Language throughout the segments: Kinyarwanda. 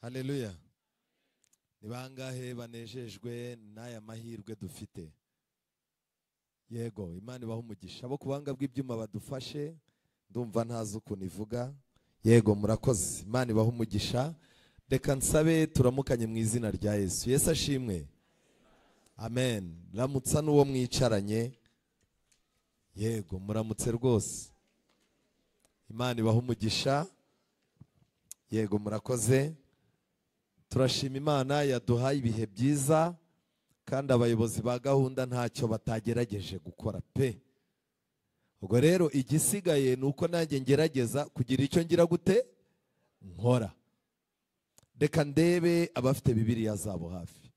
Haleluya. Ni bangahe banejejwe n'aya mahirwe dufite? Yego, Imana ibaha umugisha. Abo kubanga bw'ibyuma badufashe, ndumva ntazi ukuntu ivuga. Yego, murakoze. Imana ibaha umugisha. Reka nsabe turamukanye mu izina rya Yesu. Yesu ashimwe. Amen. Ramutsa n'uwo mwicaranye. Yego, muramutse rwose. Imana ibaha umugisha. Yego, murakoze. Turashima Imana yaduhaye ibihe byiza kandi abayobozi ba gahunda ntacyo batagerageje gukora pe. Ubwo rero igisigaye nuko nanjye ngerageza kugira icyo ngira gute nkora. Reka ndebe abafite Bibiliya zabo hafi.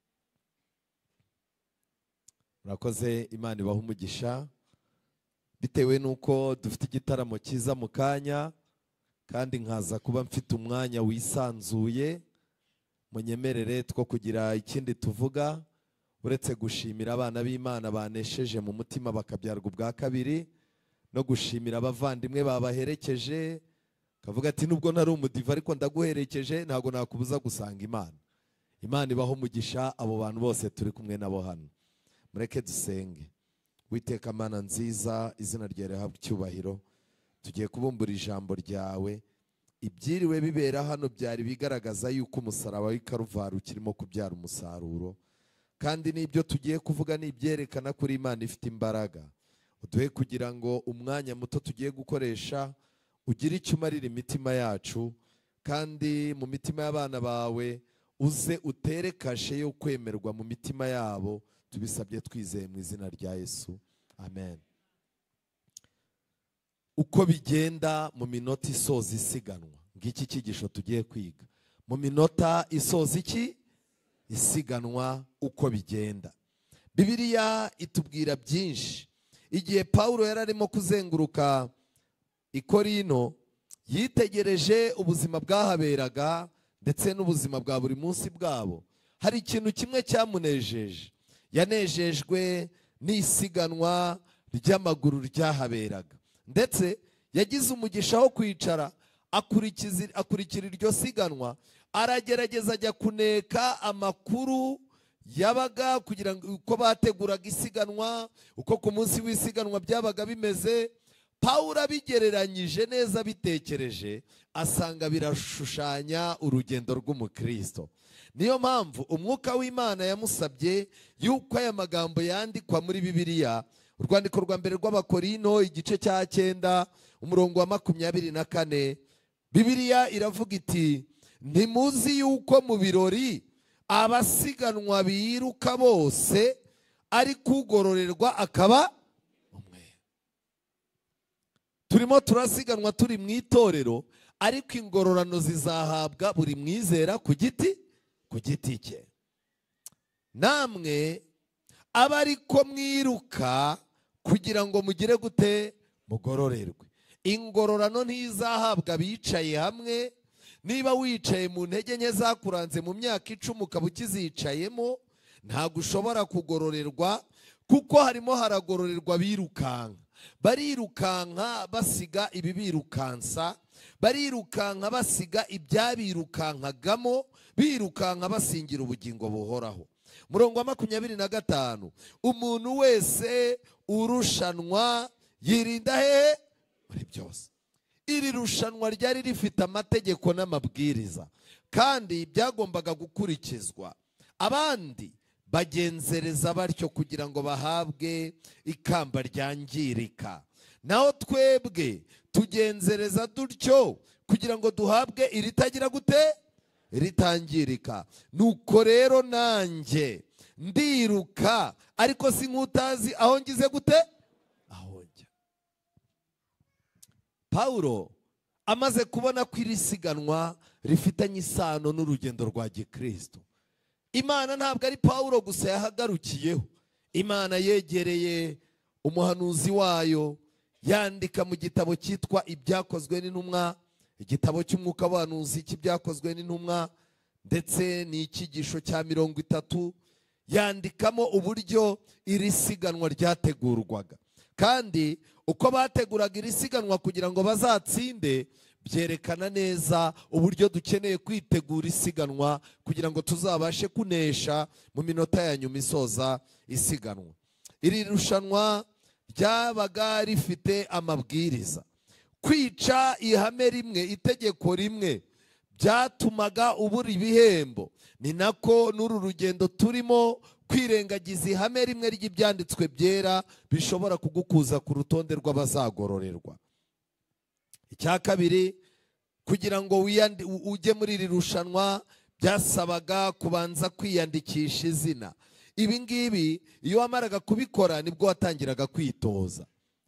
Murakoze, Imana ibaha umugisha. Bitewe nuko dufite igitaramo cyiza mu kanya kandi nkaza kuba mfite umwanya wisanzuye, munyemerere two kugira ikindi tuvuga uretse gushimira abana b'Imana banesheje mu mutima bakabyarwa ubwa kabiri no gushimira abavandimwe babaherekeje. Kavuga ati nubwo ntari umudiva ariko ndaguherekeje, ntago nakubuza gusanga Imana. Imana ibaho umugisha abo bantu bose turi kumwe nabo hano. Mureke dusenge. Witeka Mana nziza, izina ryawe rihabwe icyubahiro. Tugiye kubumbura ijambo ryawe. Ibyiriwe bibera hano byari bigaragaza yuko umusaraba w'i Karuvari ukirimo kubyara umusaruro, kandi n'ibyo tugiye kuvuga n'ibyerekana kuri Imana ifite imbaraga. Uduhe kugira ngo umwanya muto tugiye gukoresha ugire icyo umarira imitima yacu, kandi mu mitima y'abana bawe uze utere kashe yo kwemerwa mu mitima yabo. Tubisabye twizeye mu izina rya Yesu, amen. Uko bigenda mu minota isoza isiganwa, ngiki cyigisho tugiye kwiga mu minota isoza iki isiganwa. Uko bigenda, Bibiliya itubwira byinshi. Igihe Paulo yararimo kuzenguruka i Korino, yitegereje ubuzima bwahaberaga ndetse n'ubuzima bwa buri munsi bwabo. Hari ikintu kimwe cyamunejeje. Yanejejwe n'isiganwa ry'amaguru ryahaberaga, ndetse yagize umugisha wo kwicara akurikira iryo siganwa. Aragerageza ajya kuneka amakuru yabaga kugira ngo uko bateguraga isiganwa, uko ku munsi w'isiganwa byabaga bimeze. Paulo abigereranyije neza, bitekereje asanga birashushanya urugendo rw'umukristo. Niyo mpamvu umwuka w'Imana yamusabye yuko aya magambo yandikwa muri Bibiliya. Urwandiko rwa mbere rw'Abakorino igice cya 9 umurongo wa 24, Bibiliya iravuga iti, ntimuzi yuko mu birori abasiganwa biruka bose ariko ugororerwa akaba umwe. Turimo turasiganwa turi mu itorero, ariko ingororano zizahabwa buri mwizera ku giti cye. Namwe aba ariko mwiruka kugira ngo mugire gute mugororerwe. Ingororano ntizahabwa bicaye hamwe. Niba wicaye mu ntege nke zakuranze mu myaka 10 ukaba ukizicayemo, ntabwo ushobora kugororerwa, kuko harimo haragororerwa birukanka. Barirukanka basiga ibibirukansa, barirukanka basiga ibyabirukankagamo, birukanka basingira ubugingo buhoraho. Murongo wa 25, umuntu wese urushanwa yirinda he muri byose. Iri rushanwa ryari rifite amategeko n'amabwiriza kandi byagombaga gukurikizwa. Abandi bagenzereza batyo kugira ngo bahabwe ikamba ryangirika, naho twebwe tugenzereza dutyo kugira ngo duhabwe iritagira gute ritangirika. Nuko rero nanjye ndiruka, ariko si nk'utazi aho ngize gute aho njya. Paulo amaze kubona ko iri siganwa rifitanye isano n'urugendo rwa gikristo. Imana ntabwo ari Paulo gusa yahagarukiyeho. Imana yegereye umuhanuzi wayo, yandika mu gitabo cyitwa Ibyakozwe n'Intumwa, igitabo cy'umwuka w'abahanuzi cy'Ibyakozwe n'Intumwa, ndetse n'icyigisho cya 30 yandikamo uburyo iri siganwa ryategurwaga, kandi uko bateguraga iri siganwa kugira ngo bazatsinde byerekana neza uburyo dukeneye kwitegura isiganwa kugira ngo tuzabashe kunesha mu minota ya nyuma isoza isiganwa. Iri rushanwa ryabaga rifite amabwiriza. Kwica ihame rimwe, itegeko rimwe, byatumaga ubura ibihembo. Ni nako n'uru rugendo turimo, kwirengagiza ihame rimwe ry'ibyanditswe byera bishobora kugukuza ku rutonde rw'abazagororerwa. Icya kabiri, kugira ngo ujye muri iri rushanwa byasabaga kubanza kwiyandikisha izina. Ibi ngibi iyo wamaraga kubikora nibwo watangiraga kwitoza.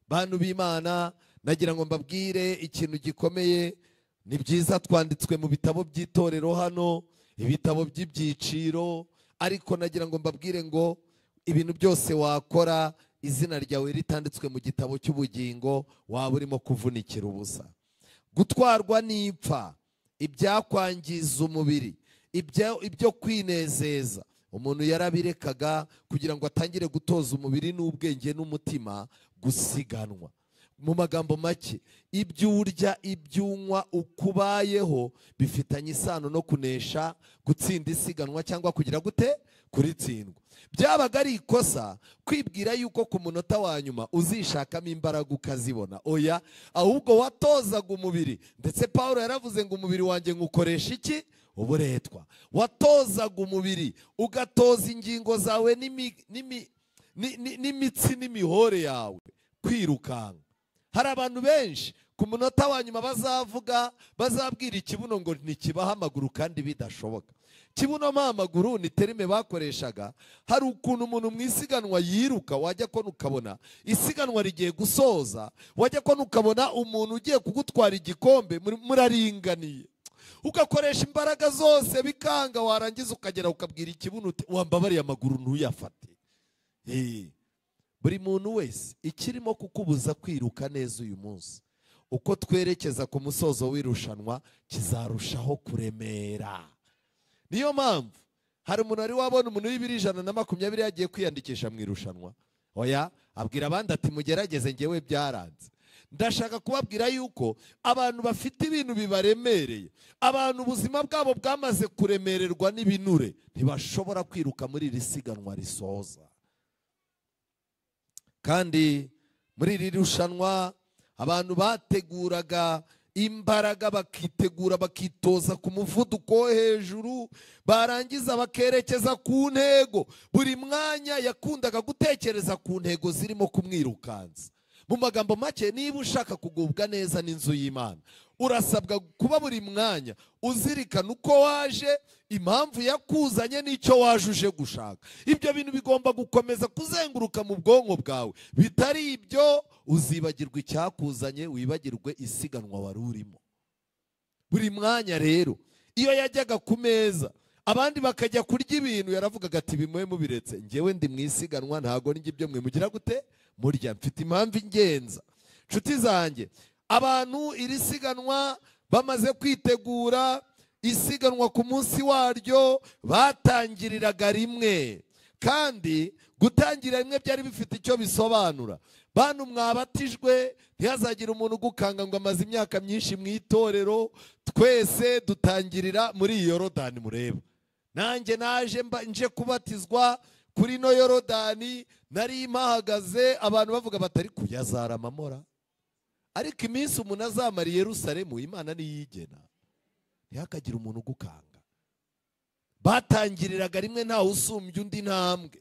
Bantu b'Imana, nagira ngo mbabwire ikintu gikomeye. Ni byiza twanditswe mu bitabo by'itorero hano, ibitabo by'ibyiciro, ariko nagira ngo mbabwire ngo ibintu byose wakora izina ryawe ritanditswe mu gitabo cy'ubugingo, waba urimo kuvunikira ubusa. Gutwarwa n'ipfa, ibyakwangiza umubiri, ibyo kwinezeza, umuntu yarabirekaga kugira ngo atangire gutoza umubiri n'ubwenge n'umutima gusiganwa. Mu magambo make, ibyo urya, ibyo unywa, ukubayeho bifitanye isano no kunesha, gutsinda isiganwa cyangwa kugira gute kuritsindwa. Byabaga ari ikosa kwibwira yuko ku munota wa nyuma uzishakamo imbaraga ukazibona. Oya, ahubwo watozaga umubiri. Ndetse Pawulo yaravuze ngo umubiri wanjye ngukoresha iki? Uburetwa. Watozaga umubiri, ugatoza ingingo zawe n'imitsi n'imihore yawe kwirukanka. Hari abantu benshi ku munota wa nyuma bazabwira ikibuno ngo ntikibaha amaguru kandi bidashoboka. Kibuno ma amaguru ni terime bakoreshaga. Hari ukuntu umuntu mu isiganwa yiruka, wajya ko ukabona isiganwa rigiye gusoza, wajya ko ukabona umuntu ugiye kugutwara igikombe muraringaniye, ugakoresha imbaraga zose bikanga, warangiza ukagera ukabwira ikibuno uti wambabariye amaguru ntuyafate. Buri muntu wese ikirimo kukubuza kwiruka neza uyu munsi, uko twerekeza ku musozo w'irushanwa kizarushaho kuremera. Niyo mpamvu hari umuntu wari wabona umuntu w'ibiro 120 yagiye kwiyandikisha mu irushanwa. Oya, abwira abandi ati mugerageze, ngewe byaranze. Ndashaka kubabwira yuko abantu bafite ibintu bibaremereye, abantu ubuzima bwabo bwamaze kuremererwa n'ibinure, ntibashobora kwiruka muri iri siganwa risoza. Kandi muri iri rushanwa abantu bateguraga imbaraga, bakitegura, bakitoza ku muvuduko wo hejuru, barangiza bakerekeza ku ntego. Buri mwanya yakundaga gutekereza ku ntego zirimo kumwirukanza. Mu magambo make, niba ushaka kugubwa neza n'inzu y'Imana, urasabwa kuba buri mwanya uzirikana uko waje, impamvu yakuzanye n'icyo waje uje gushaka. Ibyo bintu bigomba gukomeza kuzenguruka mu bwonko bwawe. Bitari ibyo uzibagirwa icyakuzanye, wibagirwe isiganwa wari urimo. Buri mwanya rero iyo yajyaga ku meza abandi bakajya kurya ibintu, yaravugaga ati bimwe mubiretse, ngewe ndi mu isiganwa, ntago n'ibyo ibyo mwe mugira gute murya, mfite impamvu ingenza. Nshuti zanjye, abantu iri siganwa bamaze kwitegura isiganwa ku munsi waryo, batangiriraga rimwe, kandi gutangira rimwe byari bifite icyo bisobanura. Bantu mwabatijwe, ntihazagire umuntu ugukanga ngo amaze imyaka myinshi mu itorero. Twese dutangirira muri Yorodani. Mureba, nanjye naje nje kubatizwa kuri no Yorodani, nari mpahagaze, abantu bavuga batari kuyazara amamora. Ariko iminsi umuntu azamara i Yerusalemu, Imana niyigena, ntihakagira umuntu ugukanga. Batangiriraga rimwe, ntawe usumbye undi ntambwe.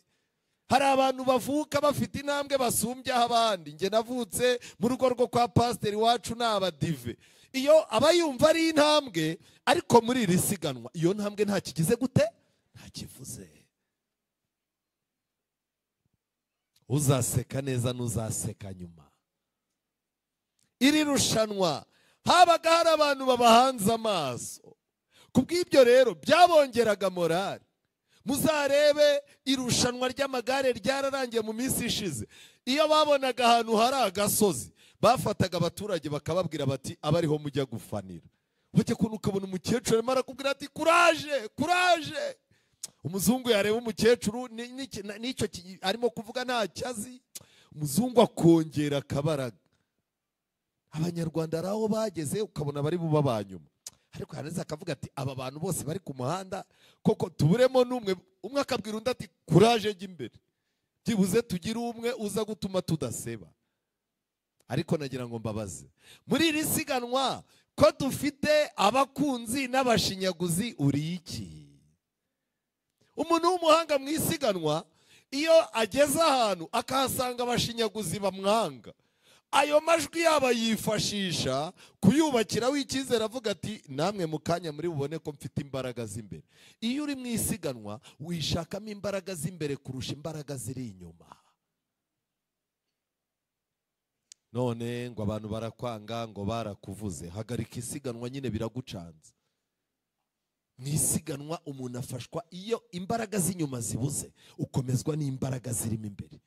Hari abantu bavuka bafite intambwe basumbyaho abandi. Nge navutse mu rugo rwo kwa pasiteri wacu n'abadive. Iyo aba yumva ari intambwe, ariko muri iri siganwa iyo ntambwe nta kigize gute, nta kivuze. Uzaseka neza n'uzaseka nyuma. Iri rushanwa habaga hari abantu babahanze amaso. Kubw'ibyo rero byabongeraga morale. Muzarebe irushanwa ry'amagare ryararangiye mu minsi ishize. Iyo babonaga ahantu hari agasozi, bafataga abaturage bakababwira bati abariho mujya gufanira. Wajya kuntu ukabona umukecuru arimo arakubwira ati kuraje, kuraje. umuzungu yareba umukecuru n'icyo arimo kuvuga ntacyo azi, umuzungu akongera akabaraga. Abanyarwanda ari aho bageze ukabona bari buba banyuma, ariko hanze akavuga ati aba bantu bose bari ku muhanda koko tuburemo n'umwe. Umwe akabwira undi ati kuraje jya imbere, byibuze tugire umwe uza gutuma tudaseba. Ariko nagira ngo mbabaze, muri iri siganwa ko dufite abakunzi n'abashinyaguzi, uri iki? Umuntu w'umuhanga mu isiganwa iyo ageze ahantu akahasanga abashinyaguzi bamwanga, ayo majwi yaba yifashisha kuyubakiraho icyizere, avuga ati namwe mu kanya muri bubone ko mfite imbaraga z'imbere. Iyo uri mu isiganwa wishakamo imbaraga z'imbere kurusha imbaraga ziri inyuma. None ngo abantu barakwanga, ngo barakuvuze, hagarika isiganwa nyine biragucanze. Mu isiganwa umuntu afashwa iyo imbaraga z'inyuma zibuze, ukomezwa n'imbaraga zirimo imbere.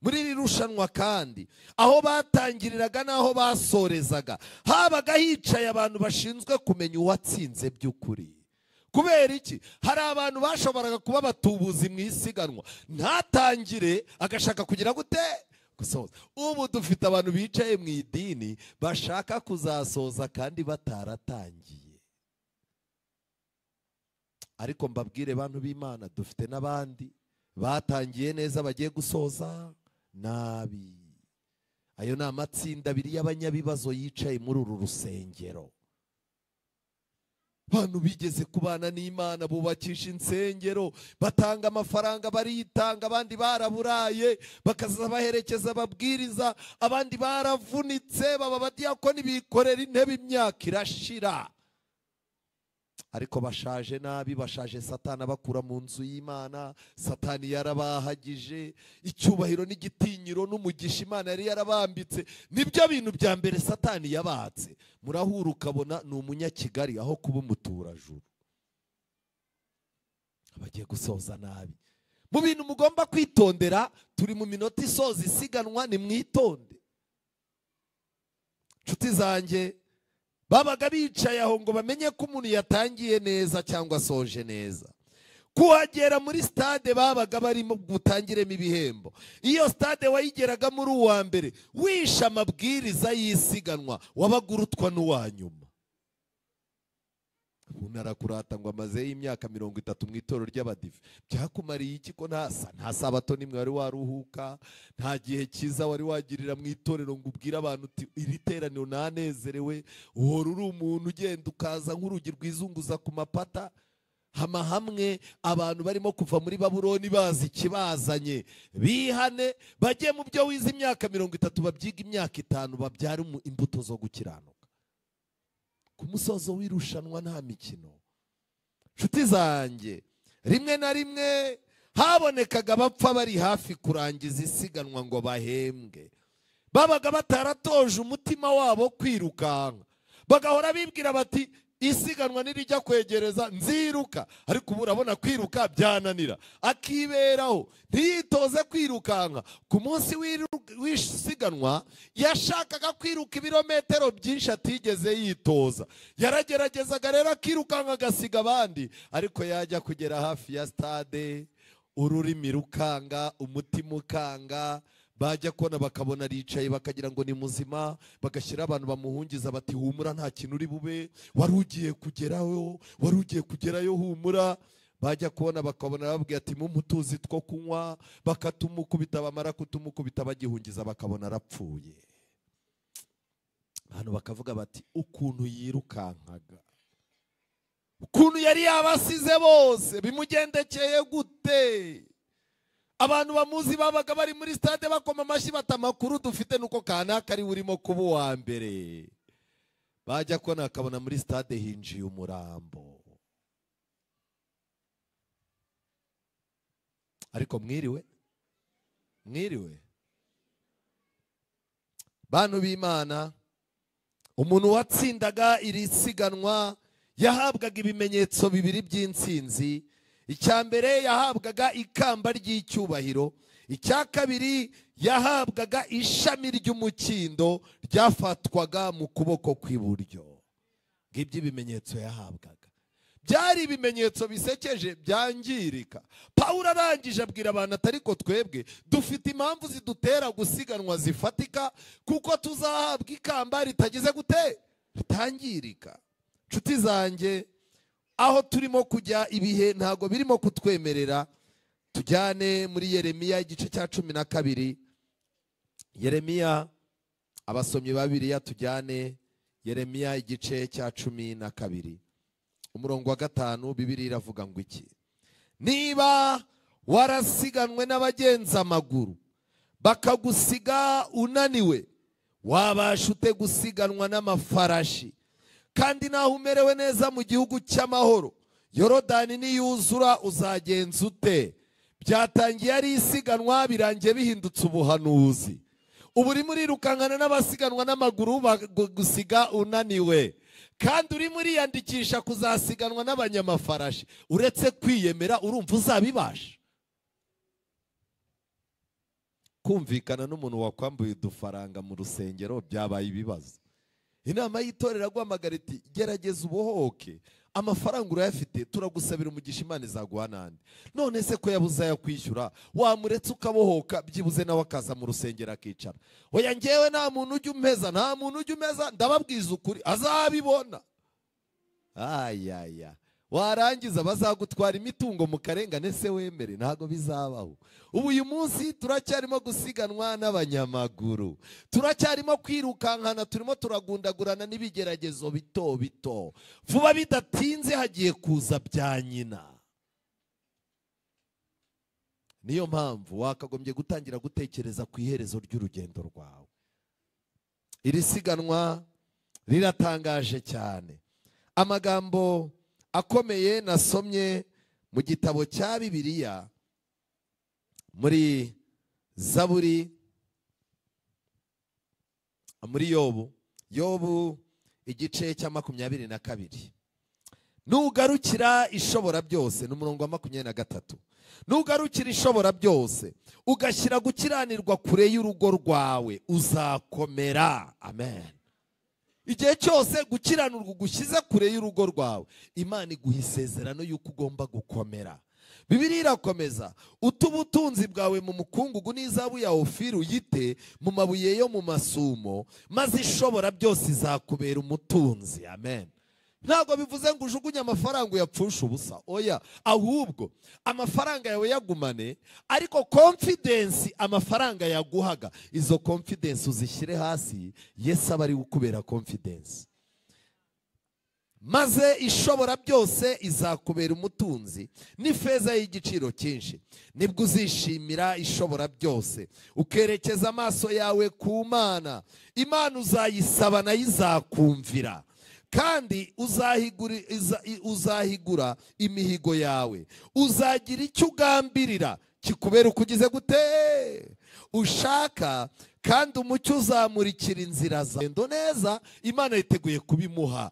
Muri iri rushanwa kandi aho batangiriraga n'aho basorezaga habaga hicaye abantu bashinzwe kumenya uwatsinze by'ukuri. Kubera iki? Hari abantu bashoboraga kuba batubuzi mu isiganwa, ntatangire agashaka kugira gute gusoza. Ubu dufite abantu bicaye mu idini bashaka kuzasoza kandi bataratangiye. Ariko mbabwire bantu b'Imana, dufite n'abandi batangiye neza bagiye gusoza nabi. Ayo ni amatsinda abiri y'abanyabibazo yicaye muri uru rusengero. Abantu bigeze kubana n'Imana, bubakisha insengero, batanga amafaranga baritanga, abandi baraburaye bakaza baherekeza ababwiriza, abandi baravunitse baba badiyakoni bikorera intebe imyaka irashira. Ariko bashaje nabi, bashaje Satani abakura mu nzu y'Imana. Satani yarabahagije icyubahiro n'igitinyiro n'umugisha Imana yari yarabambitse, nibyo bintu bya mbere Satani yabatse. Murahura ukabona ni umunyakigali aho kuba umuturajuru. Abagiye gusoza nabi. Mu bintu mugomba kwitondera, turi mu minota isoza isiganwa, ni mwitonde. Nshuti zanjye, babaga bicaye aho ngo bamenye ko umuntu yatangiye neza cyangwa asoje neza. Kuhagera muri stade babaga barimo gutangiremo ibihembo. Iyo stade wayigeraga muri uwa mbere wisha amabwiriza y'isiganwa, wabaga urutwa n'uwa nyuma. Umuntu arakurata ngo amazeho imyaka 30 mu itorero ry'abadive. Byakumariye iki ko nta sabato nimwe wari waruhuka, nta gihe cyiza wari wagirira mu itorero ngo ubwire abantu uti iri teraniro nanezerewe? Uhora uri umuntu ugenda ukaza nk'urugi rwizunguza ku mapata. Hama hamwe abantu barimo kuva muri Babuloni bazi ikibazanye, bihane bajye mu byo wize imyaka 30, babyiga imyaka 5, babyara imbuto zo gukiranuka. Ku musozo w'irushanwa nta mikino. Nshuti zanjye, rimwe na rimwe habonekaga bapfa bari hafi kurangiza isiganwa ngo bahembwe. Babaga bataratoje umutima wabo kwirukanka, bagahora bibwira bati isiganwa nirijya kwegereza nziruka. Ariko ubu urabona kwiruka byananira, akiberaho ntiyitoze kwirukanka. Ku munsi w'isiganwa yashakaga kwiruka ibirometero byinshi atigeze yitoza. Yarageragezaga rero akirukanka agasiga abandi, ariko yajya kugera hafi ya stade ururimi rukanga, umutima ukanga. Bajya kona bakabona aricaye bakagira ngo ni muzima, bagashyira abantu bamuhungiza bati humura nta kintu uri bube, wari ugiye kugerayo humura. Bajya kubona bakabona babwiye ati mumutuzi two kunywa, bakatumukubita, bamara kutumukubita bagihungiza bakabona arapfuye. Hano bakavuga bati ukuntu yirukankaga, ukuntu yari yabasize bose, bimugendekeye gute? Abantu bamuzi babaga bari muri stade bakoma amashyi batamakuru dufite nuko kanaka ari urimo kuba uwa mbere. Bajya kona akabona muri stade hinjiye umurambo. Ariko mwiriwe bantu b'Imana, umuntu watsindaga iri siganwa yahabwaga ibimenyetso bibiri by'intsinzi. Icya mbere yahabwaga ikamba ry'icyubahiro, icya kabiri yahabwaga ishami ry'umukindo ryafatwaga mu kuboko kw'iburyo. Ngibyo ibimenyetso yahabwaga. byari ibimenyetso bisekeje byangirika. Pawulo arangije abwira abantu ati ariko twebwe dufite impamvu zidutera gusiganwa zifatika, kuko tuzahabwa ikamba ritagize gute, ritangirika. Nshuti zanjye, aho turimo kujya ibihe ntago birimo kutwemerera. Tujyane muri Yeremiya igice cya 12. Yeremiya, abasomyi ba Bibiliya, tujyane Yeremiya igice cya 12. Umurongo wa 5, Bibiliya iravuga ngo iki? Niba warasiganwe n'abagenza amaguru bakagusiga unaniwe, wabasha ute gusiganwa n'amafarashi? Kandi naho umerewe neza mu gihugu cy'amahoro, Yorodani niyuzura uzagenza ute? Byatangiye ari isiganwa, birangiye bihindutse ubuhanuzi. Ubu urimo urirukankana n'abasiganwa n'amaguru bagusiga unaniwe, kandi urimo uriyandikisha kuzasiganwa n'abanyamafarashi. Uretse kwiyemera, urumva uzabibasha? Kumvikana n'umuntu wakwambuye udufaranga mu rusengero byabaye ibibazo. Inama y'itorero aguhamagara iti gerageza ubohoke, amafaranga urayafite, turagusabira umugisha, Imana izaguha n'andi. None se ko yabuze ayakwishyura, wamuretse ukabohoka, byibuze nawe akaza mu rusengero akicara. Oya, njyewe nta muntu ujya umpeza, nta muntu ujya umeza, ndababwiza ukuri, azabibona. Ayaya, warangiza bazagutwara imitungo mu karengane, se wemere? Ntago bizabaho. Ubu uyu munsi turacyarimo gusiganwa n'abanyamaguru, turacyarimo kwirukankana, turimo turagundagurana n'ibigeragezo bito bito. Vuba bidatinze hagiye kuza bya nyina. Niyo mpamvu wakagombye gutangira gutekereza ku iherezo ry'urugendo rwawe. Iri siganwa riratangaje cyane. Amagambo akomeye nasomye mu gitabo cya Bibiliya, muri Zaburi, muri Yobu igice cya 22. Nugarukira ishobora byose, n'umurongo wa 23. Nugarukira ishobora byose ugashyira gukiranirwa kure y'urugo rwawe, uzakomera. Amen. Igihe cyose gukiranurwa gushyize kure y'urugo rwawe, Imana iguha isezerano y'uko ugomba gukomera. Bibiliya irakomeza, utubutunzi bwawe mu mukungugu n'izahabu ya Ofiri uyite mu mabuye yo mu masumo, maze ishobora byose izakubera umutunzi. Amen. Ntabwo bivuze ngo ujugunye amafaranga uyapfusha ubusa, oya, ahubwo amafaranga yawe yagumane, ariko confidence amafaranga yaguhaga, izo confidence uzishyire hasi, Yesu aba ari gukubera confidence. Maze ishobora byose izakubera umutunzi n'ifeza y'igiciro cyinshi. Nibwo uzishimira ishobora byose, ukerekeza amaso yawe ku Mana. Imana uzayisaba nayo izakumvira, kandi uzahigura imihigo yawe. Uzagira icyo ugambirira kikubera uko ugize gute ushaka, kandi umucyo uzamurikira inzira zawe neza. Imana yiteguye kubimuha.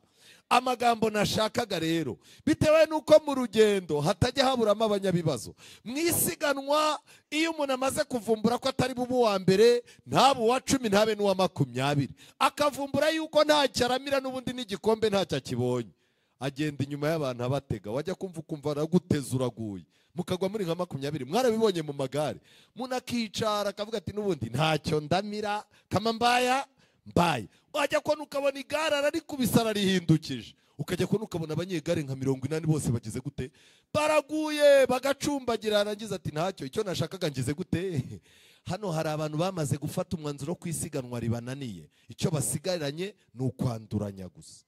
Amagambo nashakaga rero, bitewe nuko mu rugendo hatajya haburamo abanyabibazo. Mwisiganwa, iyo umuntu amaze kuvumbura ko atari bubu wa mbere, ntabe uwa 10, ntabe n'uwa 20, akavumbura yuko ntacyo aramira n'ubundi n'igikombe ntacyo akibonye, agenda inyuma y'abantu abatega. Wajya kumva araguteza uraguye, mukagwa muri nka 20. Mwarabibonye mu magare, umuntu akicara akavuga ati n'ubundi ntacyo ndamira, kama mbaye. Wajya kubona ukabona igare ararikubise ararihindukije, ukajya kubona ukabona abanyegare nka 80 bose bagize gute, baraguye bagacumbagira. Arangiza ati ntacyo, icyo nashakaga ngize gute. Hano hari abantu bamaze gufata umwanzuro wo kwisiganwa ribananiye, icyo basigaranye ni ukwanduranya gusa.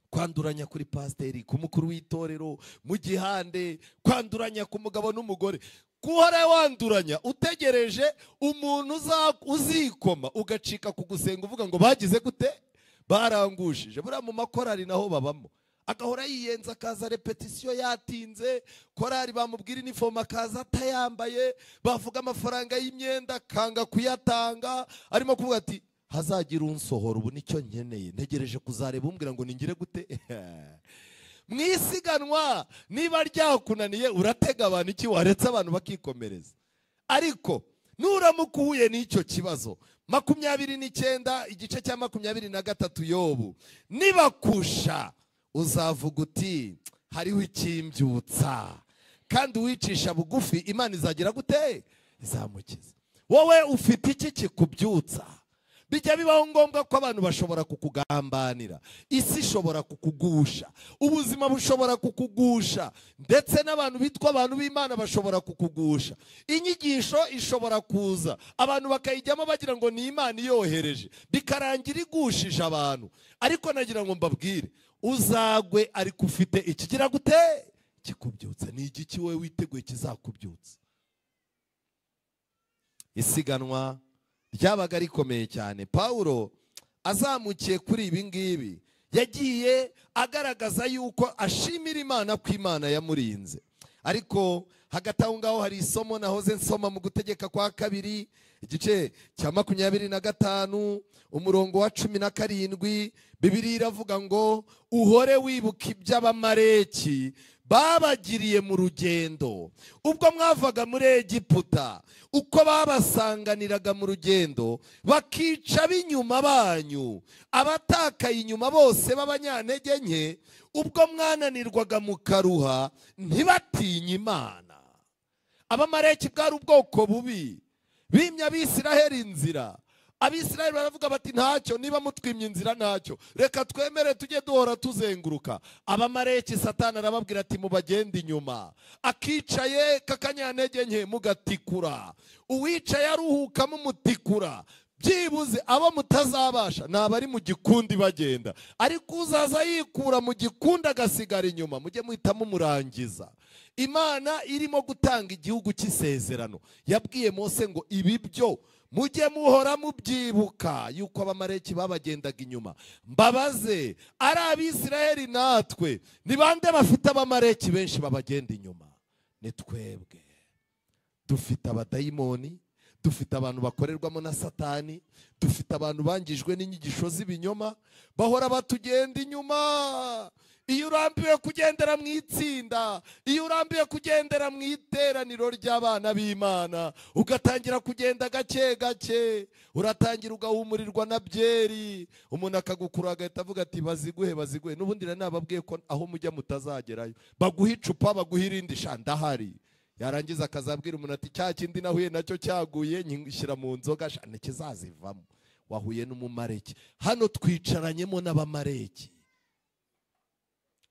Kwanduranya kuri pasiteri, ku mukuru w'itorero, mu gihande, kwanduranya ku mugabo n'umugore. Kuhora wanduranya utegereje umuntu uzikoma, ugacika kugusenga uvuga ngo bagize gute, barangushije. Buriya mu makorari naho babamo, agahora yiyenza, akaza repetisiyo yatinze, korari bamubwira inifomu akaza atayambaye, bavuga amafaranga y'imyenda kanga kuyatanga, arimo kuvuga ati hazagira unsohora, ubu nicyo nkeneye, ntegereje kuzareba umbwira ngo ningire gute. Mwisiganwa niba ryakunaniye uratega abantu iki, waretse abantu bakikomereza. Ariko nuramuka uhuye n'icyo kibazo, 29 igice cya 23 Yobu, nibakusha uzavuga uti hariho ikimbyutsa, kandi uwicisha bugufi Imana izagira gute? Izamukiza. Wowe ufite iki kikubyutsa? Bijya bibaho ngombwa ko abantu bashobora kukugambanira, isi ishobora kukugusha, ubuzima bushobora kukugusha, ndetse n'abantu bitwa abantu b'Imana bashobora kukugusha. Inyigisho ishobora kuza abantu bakayijyamo bagira ngo ni Imana iyohereje, bikarangira igushije abantu. Ariko nagira ngo mbabwire, uzagwe ariko ufite ikigira gute? Kikubyutsa. Ni igiki wowe witeguye kizakubyutsa? Isiganwa ryabaga rikomeye cyane. Pawulo azamukiye kuri ibi ngibi yagiye agaragaza yuko ashimira Imana ko Imana yamurinze. Ariko hagati aho ngaho hari isomo nahoze nsoma mu Gutegeka kwa kabiri igice cya 25 umurongo wa 17. Bibiliya iravuga ngo uhore wibuka iby'Abamaleki babagiriye mu rugendo ubwo mwavaga muri Egiputa, uko babasanganiraga mu rugendo bakica b'inyuma banyu, abatakaye inyuma bose b'abanyantege nke, ubwo mwananirwaga mukaruha ntibatinye Imana. Abamaleki bwari ubwoko bubi bimye Abisiraheli inzira. Abisiraheli baravuga bati ntacyo, niba mutwimye inzira ntacyo, reka twemere tujye duhora tuzenguruka. Abamaleki Satani arababwira ati mubagende inyuma, akicaye kakanyantege nke mugatikura, uwicaye aruhuka mumutikura. Byibuze abo mutazabasha ni abari mu gikundi bagenda, ariko uzaza yikura mu gikundi agasigara inyuma, mujye muhitamo murangiza. Imana irimo gutanga igihugu cy'isezerano yabwiye Mose ngo ibi byo mujye muhora mubyibuka yuko Abamaleki babagendaga inyuma. Mbabaze, ari Abisiraheli natwe ni bande bafite Abamaleki benshi babagenda inyuma? Ni twebwe. Dufite abadayimoni, dufite abantu bakorerwamo na Satani, dufite abantu bangijwe n'inyigisho z'ibinyoma bahora batugenda inyuma. Iyo urambiwe kugendera mu itsinda, iyo urambiwe kugendera mu iteraniro ry'abana b'Imana, ugatangira kugenda gake gake, uratangira ugahumurirwa na byeri, umuntu akagukura agahita avuga ati baziguhe baziguhe. N'ubundi nababwiye ko aho mujya mutazagerayo, baguha icupa baguha irindi ndahari. Yarangiza akazabwira umuntu ati cya kindi nahuye nacyo cyaguye nyishyira mu nzoga ntikizazivamo. Wahuye n'umumaleki. Hano twicaranyemo n'Abamaleki.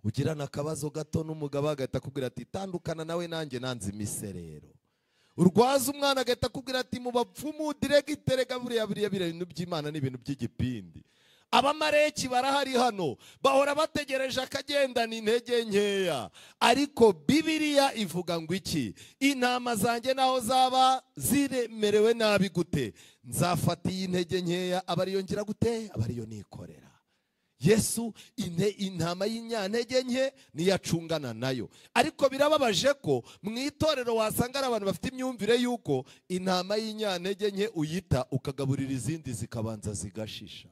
Ugirana akabazo gato n'umugabo agahita akubwira ati tandukana nawe nanjye nanze imiserero. Urwaza umwana agahita akubwira ati mu bapfumu diregitire buriya ibintu by'Imana n'ibintu by'igipindi. Abamaleki barahari hano, bahora bategereje akagendana intege nkeya. Ariko Bibiliya ivuga ngo iki? Intama zanjye naho zaba ziremerewe nabi gute, nzafata iyi intege nkeya aba ariyo ngira gute, aba ariyo nikorera. Yesu intama y'inyantege nke niyacungana nayo. Ariko birababaje ko mu itorero wasanga ari abantu bafite imyumvire yuko intama y'inyantege nke uyita ukagaburira izindi zikabanza zigashisha.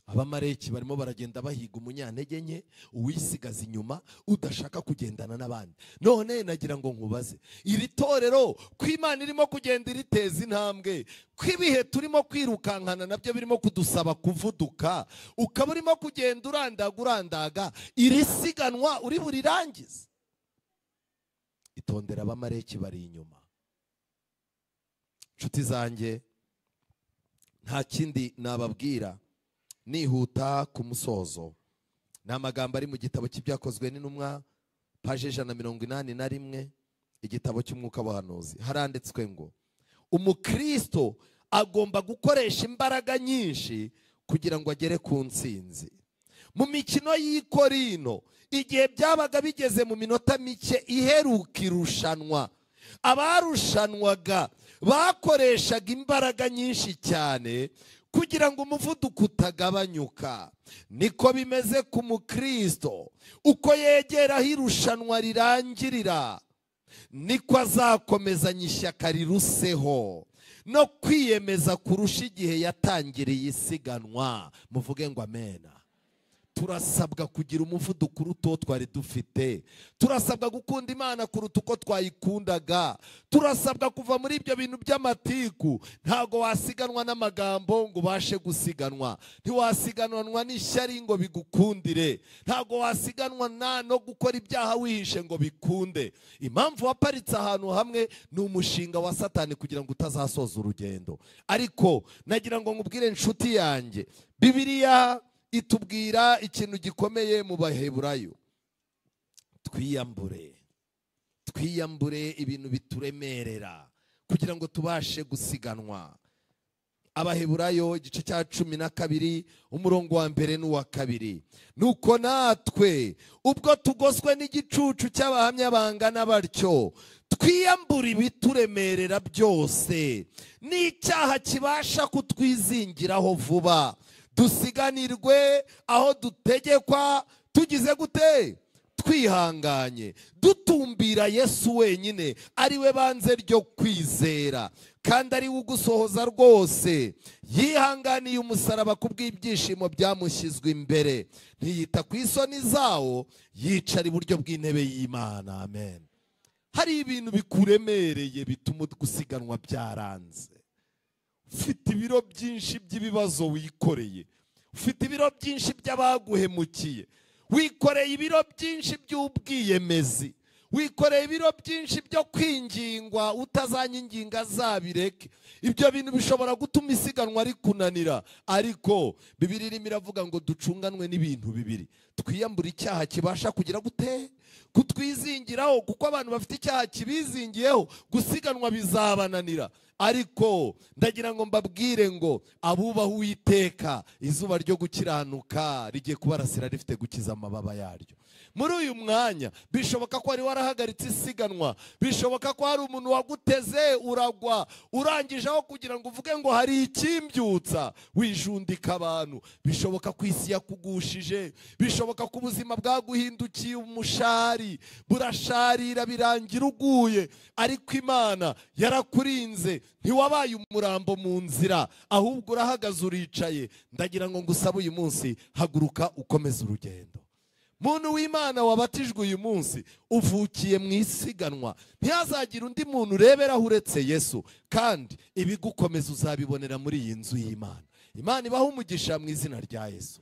Abamaleki barimo baragenda bahiga umunyantege nke, uwisigaza inyuma udashaka kugendana n'abandi. None nagira ngo nkubaze, iri torero ko Imana irimo kugenda iriteza intambwe, ko ibihe turimo kwirukankana nabyo birimo kudusaba kuvuduka, ukaba urimo kugenda urandaga, iri siganwa uri burirangize? Itondera, Abamaleki bari inyuma. Nshuti zanjye, nta kindi nababwira nihuta ku musozo. Ni amagambo ari mu gitabo cy'Ibyakozwe n'Intumwa paje 181, igitabo cy'Umwuka w'Abahanuzi. Haranditswe ngo umukristo agomba gukoresha imbaraga nyinshi kugira ngo agere ku ntsinzi. Mu mikino y'i Korinto, igihe byabaga bigeze mu minota mike iheruka irushanwa, abarushanwaga bakoreshaga imbaraga nyinshi cyane kugira ngo umuvuduko utagabanyuka. Niko bimeze ku mukristo, uko yegera aho irushanwa rirangirira niko azakomezanya ishyaka riruseho no kwiyemeza kurusha igihe yatangiriye isiganwa. Muvuge ngo amena. turasabwa kugira umuvuduko uruta uwo twari dufite. Turasabwa gukunda Imana kuruta uko twayikundaga. Turasabwa kuva muri ibyo bintu by'amatiku. Ntago wasiganwa n'amagambo ngo ubashe gusiganwa. Ntiwasiganwa n'ishyari ngo bigukundire. Ntago wasiganwa no gukora ibyaha wihishe ngo bikunde. Impamvu waparitse ahantu hamwe ni umushinga wa Satani kugira ngo utazasoza urugendo. Ariko nagira ngo nkubwire inshuti yanjye, Bibiliya itubwira ikintu gikomeye mu Baheburayo. Twiyambure ibintu bituremerera kugira ngo tubashe gusiganwa. Abaheburayo igice cya 12 umurongo wa 1 n'uwa 2. Nuko natwe ubwo tugoswe n'igicucu cy'abahamya bangana batyo, twiyambura ibituremerera byose n'icyaha kibasha kutwizingiraho vuba, dusiganirwe aho dutegekwa, tugize gute? Twihanganye, dutumbira Yesu wenyine ari we banze ryo kwizera, kandi ari we ugusohoza rwose. Yihanganiye umusaraba kubw'ibyishimo byamushyizwe imbere, ntiyita ku isoni zawo, yicara iburyo bw'intebe y'Imana. Amen. Hari ibintu bikuremereye bituma gusiganwa byaranze. Ufite ibiro byinshi by'ibibazo wikoreye, ufite ibiro byinshi by'abaguhemukiye, wikoreye ibiro byinshi by'ubwiyemezi, wikoreye ibiro byinshi byo kwingingwa utazanyinginga zabireke. Ibyo bintu bishobora gutuma isiganwa rikunanira. Ariko Bibiliya irimo iravuga ngo ducunganwe n'ibintu bibiri. Twiyambura icyaha kibasha kugira gute? Kutwizingiraho, kuko abantu bafite icyaha kibizingiyeho gusiganwa bizabananira. Ariko ndagira ngo mbabwire ngo abubaha Uwiteka, izuba ryo gukiranuka rigiye kubarasira rifite gukiza amababa yaryo. Muri uyu mwanya bishoboka ko wari warahagaritse isiganwa, bishoboka ko hari umuntu waguteze uragwa, urangije aho kugira ngo uvuge ngo hari ikimbyutsa wijundika abantu. Bishoboka ko isi yakugushije, bishoboka ko ubuzima bwaguhindukiye umushari, burasharira birangira uguye. Ariko Imana yarakurinze, ntiwabaye umurambo mu nzira, ahubwo urahagaze uricaye. Ndagira ngo ngusabe uyu munsi, haguruka ukomeze urugendo. Muntu w'Imana wabatijwe uyu munsi, uvukiye mu isiganwa. Ntihazagira undi muntu ureberaho uretse Yesu, kandi ibigukomeza uzabibonera muri iyi nzu y'Imana. Imana ibahe umugisha mu izina rya Yesu.